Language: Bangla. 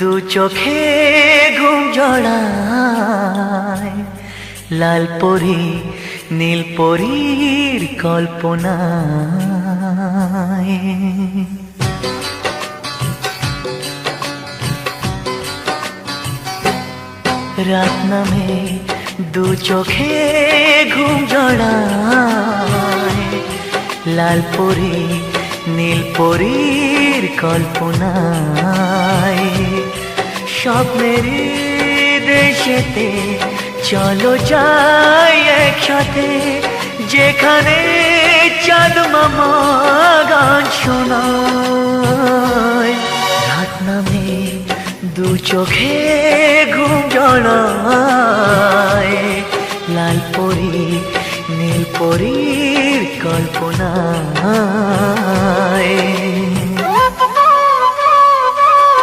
দু চোখে ঘুম জড়ায় লাল পরি নীল পরীর কল্পনায়। রাত নামে দু চোখে ঘুম জড়ায় লাল পরি নীল পরীর কল্পনায়। স্বপ্নের দেশেতে চলো যাই একসাথে, যেখানে চাঁদ মামা গান শোনায়। রাত নামে দু চোখে ঘুম জড়ায় লাল পরি নীল পরীর কল্পনায়।